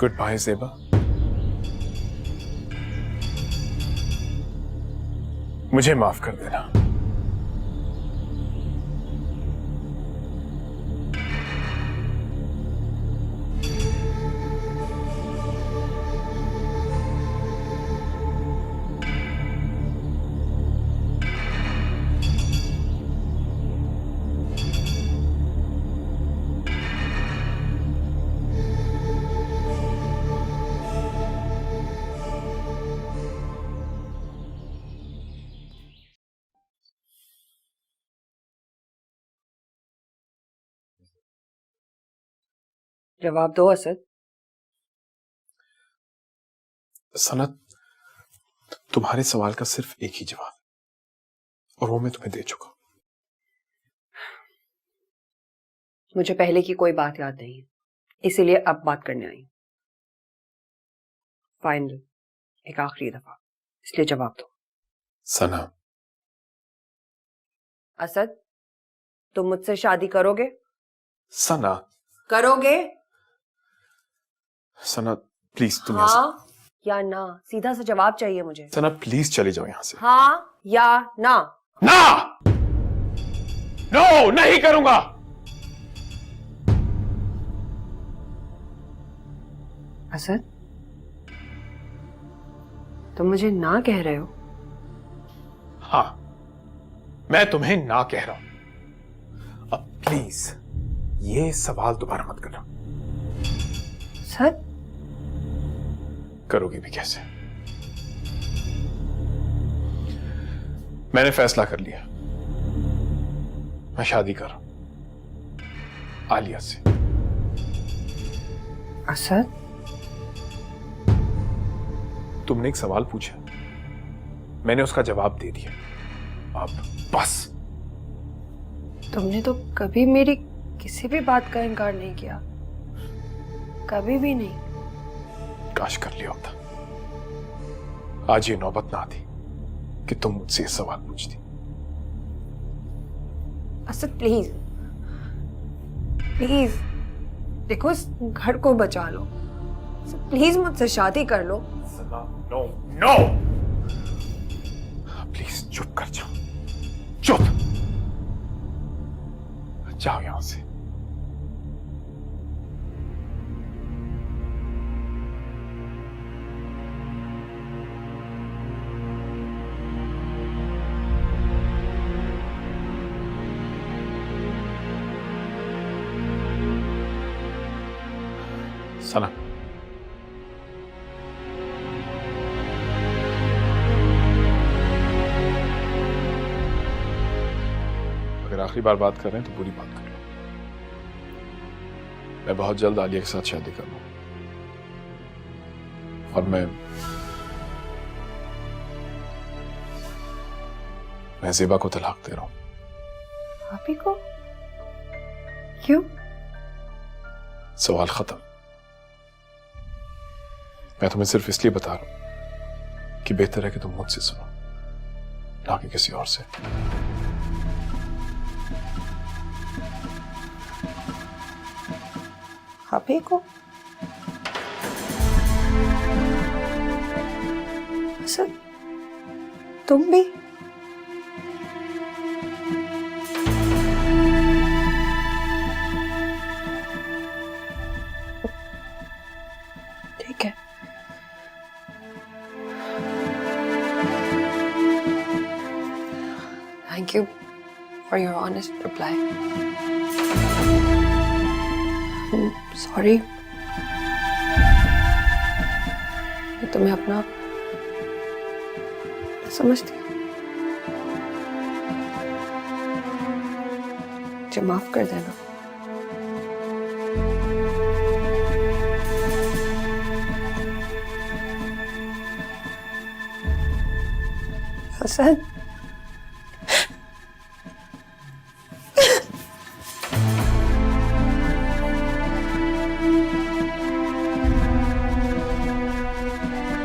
Good bye Zeba. मुझे माफ कर देना। जवाब दो असद। सनत, तुम्हारे सवाल का सिर्फ एक ही जवाब और वो मैं तुम्हें दे चुका। मुझे पहले की कोई बात याद नहीं है, इसीलिए अब बात करने आई। फाइनल, एक आखिरी दफा, इसलिए जवाब दो। सना। असद, तुम मुझसे शादी करोगे? सना। करोगे? सना प्लीज तुम हाँ या ना, सीधा सा जवाब चाहिए मुझे। सना प्लीज चले जाओ यहां से। हाँ या ना? ना। नो, नहीं करूंगा। असद, तुम मुझे ना कह रहे हो? हाँ, मैं तुम्हें ना कह रहा हूं। अब प्लीज ये सवाल दोबारा मत करना। सर, करोगी भी कैसे? मैंने फैसला कर लिया, मैं शादी कर रहा हूं आलिया से। असद, तुमने एक सवाल पूछा, मैंने उसका जवाब दे दिया, अब बस। तुमने तो कभी मेरी किसी भी बात का इनकार नहीं किया, कभी भी नहीं। काश कर लिया होता, आज ये नौबत ना आती कि तुम मुझसे ये सवाल पूछती। असद प्लीज, प्लीज देखो, इस घर को बचा लो। प्लीज मुझसे शादी कर लो। नो नो, प्लीज चुप कर जाओ, चुप। जाओ यहां से। सना, अगर आखिरी बार बात कर रहे हैं तो पूरी बात कर लो। मैं बहुत जल्द आलिया के साथ शादी कर लूं और मैं ज़ेबा को तलाक दे रहा हूं। आप ही को? क्यों? सवाल खत्म। मैं तुम्हें सिर्फ इसलिए बता रहा हूं कि बेहतर है कि तुम मुझसे सुनो, ना कि किसी और से। आप ही को? असद, तुम भी? ठीक है। Thank you for your honest reply. I'm sorry. मैं तुम्हें अपना समझती। मुझे माफ कर देना। असद,